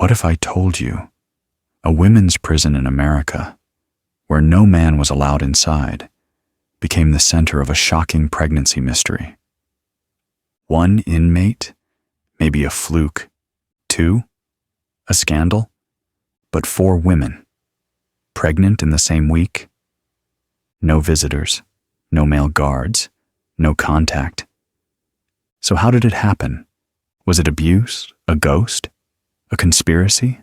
What if I told you a women's prison in America, where no man was allowed inside, became the center of a shocking pregnancy mystery? One inmate, maybe a fluke. Two, a scandal. But 4 women, pregnant in the same week. No visitors, no male guards, no contact. So how did it happen? Was it abuse, a ghost, a conspiracy?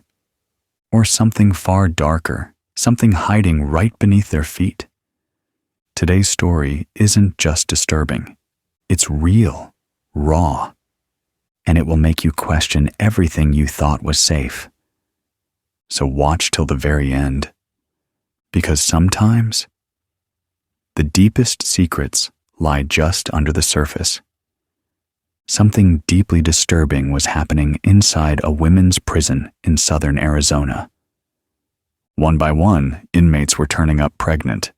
Or something far darker, something hiding right beneath their feet? Today's story isn't just disturbing. It's real, raw, and it will make you question everything you thought was safe. So watch till the very end, because sometimes the deepest secrets lie just under the surface. Something deeply disturbing was happening inside a women's prison in southern Arizona. One by one, inmates were turning up pregnant.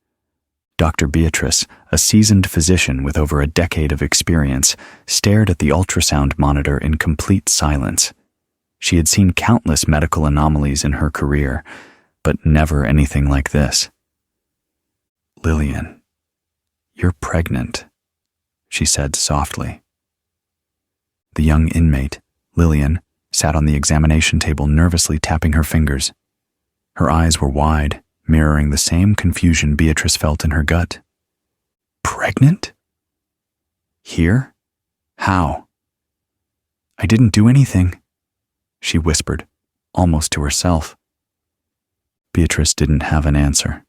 Dr. Beatrice, a seasoned physician with over a decade of experience, stared at the ultrasound monitor in complete silence. She had seen countless medical anomalies in her career, but never anything like this. "Lillian, you're pregnant," she said softly. The young inmate, Lillian, sat on the examination table nervously tapping her fingers. Her eyes were wide, mirroring the same confusion Beatrice felt in her gut. "Pregnant? Here? How?" "I didn't do anything," she whispered, almost to herself. Beatrice didn't have an answer.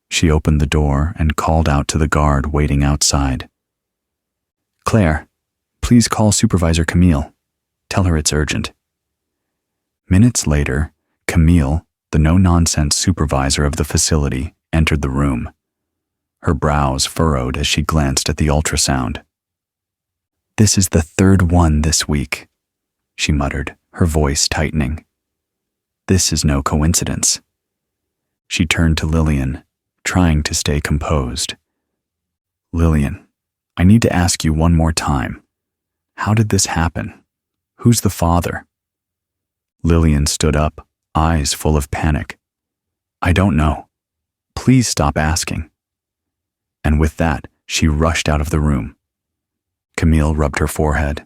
She opened the door and called out to the guard waiting outside. "Claire, please call Supervisor Camille. Tell her it's urgent." Minutes later, Camille, the no-nonsense supervisor of the facility, entered the room. Her brows furrowed as she glanced at the ultrasound. "This is the 3rd one this week," she muttered, her voice tightening. "This is no coincidence." She turned to Lillian, trying to stay composed. "Lillian, I need to ask you one more time. How did this happen? Who's the father?" Lillian stood up, eyes full of panic. "I don't know. Please stop asking." And with that, she rushed out of the room. Camille rubbed her forehead.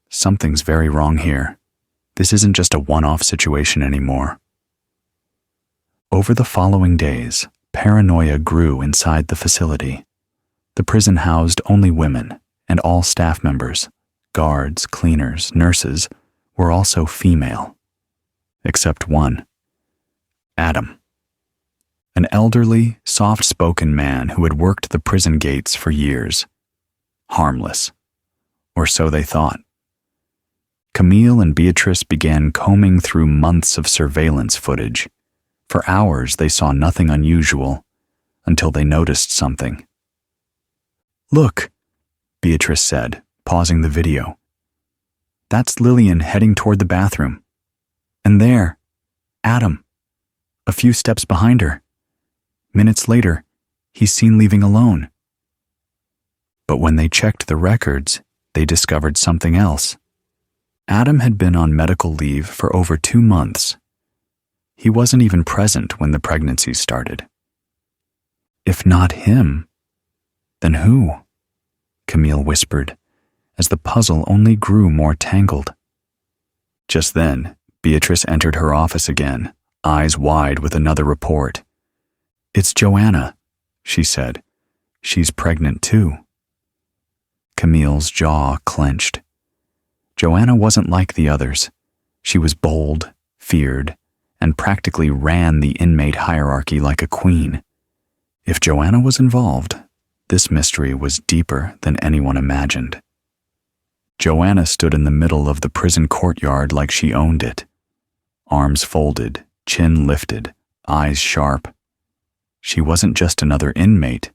"Something's very wrong here. This isn't just a one-off situation anymore." Over the following days, paranoia grew inside the facility. The prison housed only women, and all staff members, guards, cleaners, nurses, were also female. Except one. Adam. An elderly, soft-spoken man who had worked the prison gates for years. Harmless. Or so they thought. Camille and Beatrice began combing through months of surveillance footage. For hours they saw nothing unusual, until they noticed something. "Look," Beatrice said, pausing the video. "That's Lillian heading toward the bathroom. And there, Adam, a few steps behind her. Minutes later, he's seen leaving alone." But when they checked the records, they discovered something else. Adam had been on medical leave for over 2 months. He wasn't even present when the pregnancy started. If not him, then who? Camille whispered, as the puzzle only grew more tangled. Just then, Beatrice entered her office again, eyes wide with another report. "It's Joanna," she said. "She's pregnant too." Camille's jaw clenched. Joanna wasn't like the others. She was bold, feared, and practically ran the inmate hierarchy like a queen. If Joanna was involved, this mystery was deeper than anyone imagined. Joanna stood in the middle of the prison courtyard like she owned it. Arms folded, chin lifted, eyes sharp. She wasn't just another inmate.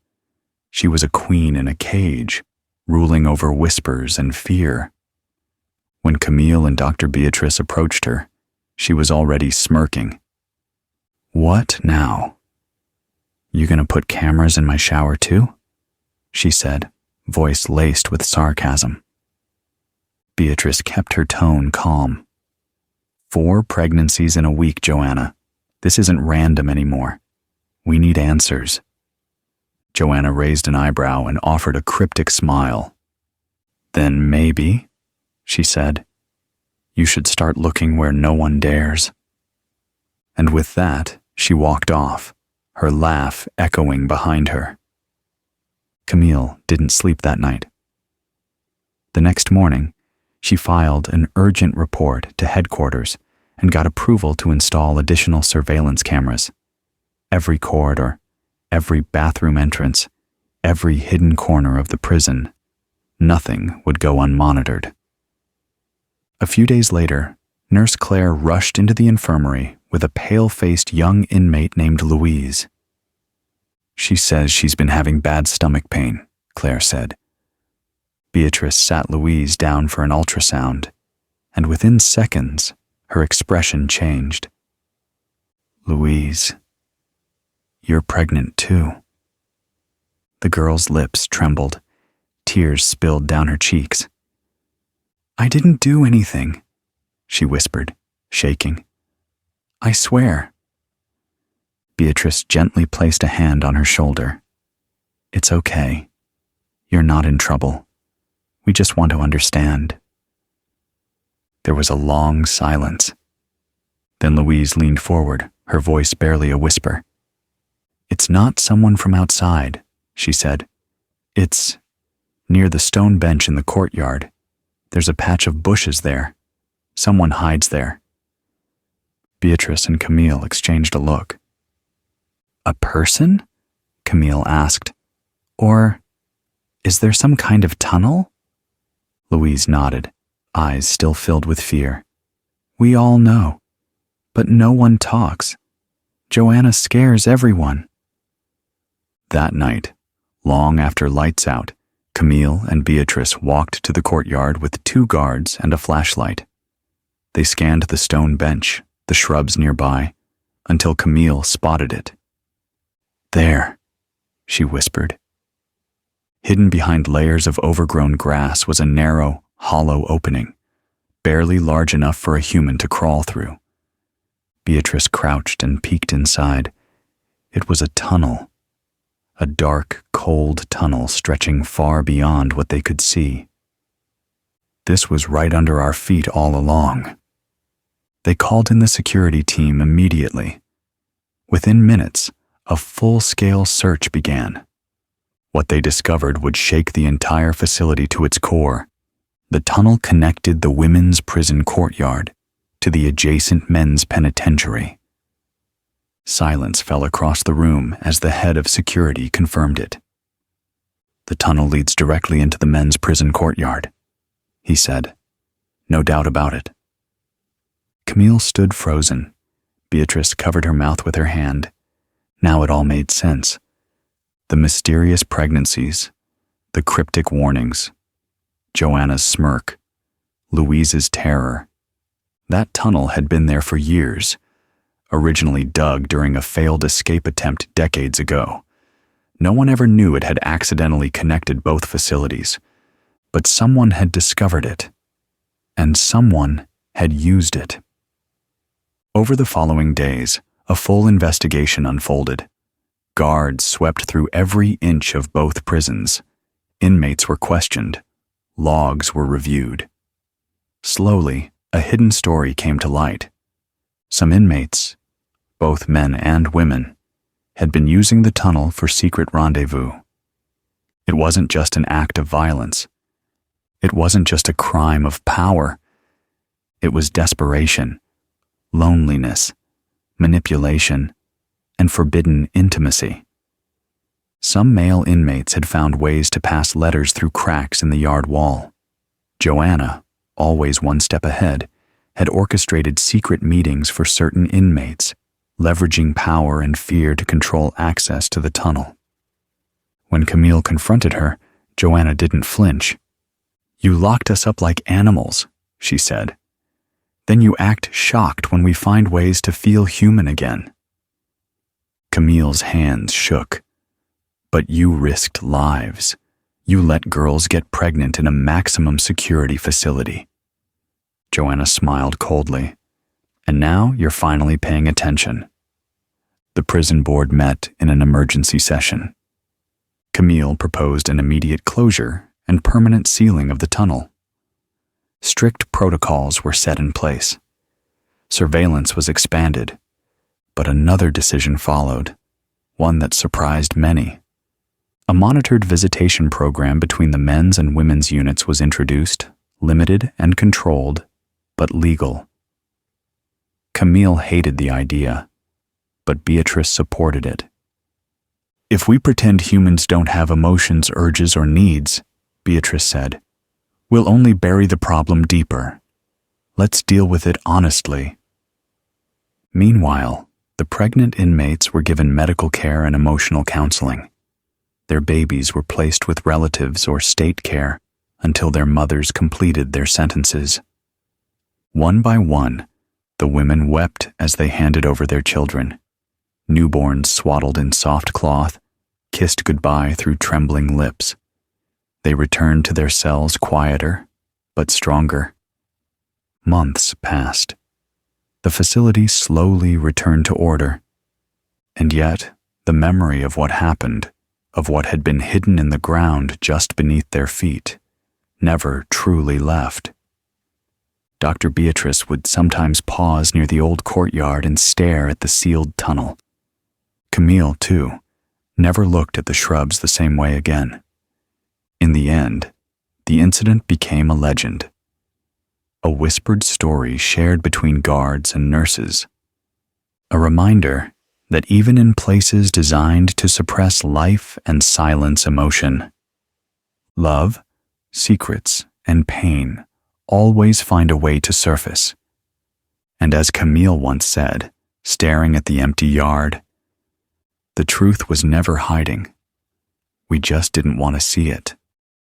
She was a queen in a cage, ruling over whispers and fear. When Camille and Dr. Beatrice approached her, she was already smirking. "What now? You gonna put cameras in my shower too?" she said, voice laced with sarcasm. Beatrice kept her tone calm. 4 pregnancies in a week, Joanna. This isn't random anymore. We need answers. Joanna raised an eyebrow and offered a cryptic smile. Then maybe, she said, you should start looking where no one dares. And with that, she walked off, her laugh echoing behind her. Camille didn't sleep that night. The next morning, she filed an urgent report to headquarters and got approval to install additional surveillance cameras. Every corridor, every bathroom entrance, every hidden corner of the prison. Nothing would go unmonitored. A few days later, Nurse Claire rushed into the infirmary with a pale-faced young inmate named Louise. She says she's been having bad stomach pain, Claire said. Beatrice sat Louise down for an ultrasound, and within seconds, her expression changed. Louise, you're pregnant too. The girl's lips trembled. Tears spilled down her cheeks. I didn't do anything, she whispered, shaking. I swear. Beatrice gently placed a hand on her shoulder. It's okay. You're not in trouble. We just want to understand. There was a long silence. Then Louise leaned forward, her voice barely a whisper. It's not someone from outside, she said. It's near the stone bench in the courtyard. There's a patch of bushes there. Someone hides there. Beatrice and Camille exchanged a look. A person? Camille asked. Or is there some kind of tunnel? Louise nodded, eyes still filled with fear. We all know, but no one talks. Joanna scares everyone. That night, long after lights out, Camille and Beatrice walked to the courtyard with 2 guards and a flashlight. They scanned the stone bench, the shrubs nearby, until Camille spotted it. There, she whispered. Hidden behind layers of overgrown grass was a narrow, hollow opening, barely large enough for a human to crawl through. Beatrice crouched and peeked inside. It was a tunnel, a dark, cold tunnel stretching far beyond what they could see. This was right under our feet all along. They called in the security team immediately. Within minutes, a full-scale search began. What they discovered would shake the entire facility to its core. The tunnel connected the women's prison courtyard to the adjacent men's penitentiary. Silence fell across the room as the head of security confirmed it. The tunnel leads directly into the men's prison courtyard, he said. No doubt about it. Camille stood frozen. Beatrice covered her mouth with her hand. Now it all made sense. The mysterious pregnancies, the cryptic warnings, Joanna's smirk, Louise's terror. That tunnel had been there for years, originally dug during a failed escape attempt decades ago. No one ever knew it had accidentally connected both facilities, but someone had discovered it, and someone had used it. Over the following days, a full investigation unfolded. Guards swept through every inch of both prisons. Inmates were questioned. Logs were reviewed. Slowly, a hidden story came to light. Some inmates, both men and women, had been using the tunnel for secret rendezvous. It wasn't just an act of violence. It wasn't just a crime of power. It was desperation, loneliness, manipulation, and forbidden intimacy. Some male inmates had found ways to pass letters through cracks in the yard wall. Joanna, always one step ahead, had orchestrated secret meetings for certain inmates, leveraging power and fear to control access to the tunnel. When Camille confronted her, Joanna didn't flinch. You locked us up like animals, she said. Then you act shocked when we find ways to feel human again. Camille's hands shook. But you risked lives. You let girls get pregnant in a maximum security facility. Joanna smiled coldly. And now you're finally paying attention. The prison board met in an emergency session. Camille proposed an immediate closure and permanent sealing of the tunnel. Strict protocols were set in place. Surveillance was expanded, but another decision followed, one that surprised many. A monitored visitation program between the men's and women's units was introduced, limited and controlled, but legal. Camille hated the idea, but Beatrice supported it. "If we pretend humans don't have emotions, urges, or needs," Beatrice said, "we'll only bury the problem deeper. Let's deal with it honestly." Meanwhile, the pregnant inmates were given medical care and emotional counseling. Their babies were placed with relatives or state care until their mothers completed their sentences. One by one, the women wept as they handed over their children. Newborns swaddled in soft cloth, kissed goodbye through trembling lips. They returned to their cells quieter, but stronger. Months passed. The facility slowly returned to order. And yet, the memory of what happened, of what had been hidden in the ground just beneath their feet, never truly left. Dr. Beatrice would sometimes pause near the old courtyard and stare at the sealed tunnel. Camille, too, never looked at the shrubs the same way again. In the end, the incident became a legend. A whispered story shared between guards and nurses. A reminder that even in places designed to suppress life and silence emotion, love, secrets, and pain always find a way to surface. And as Camille once said, staring at the empty yard, the truth was never hiding. We just didn't want to see it.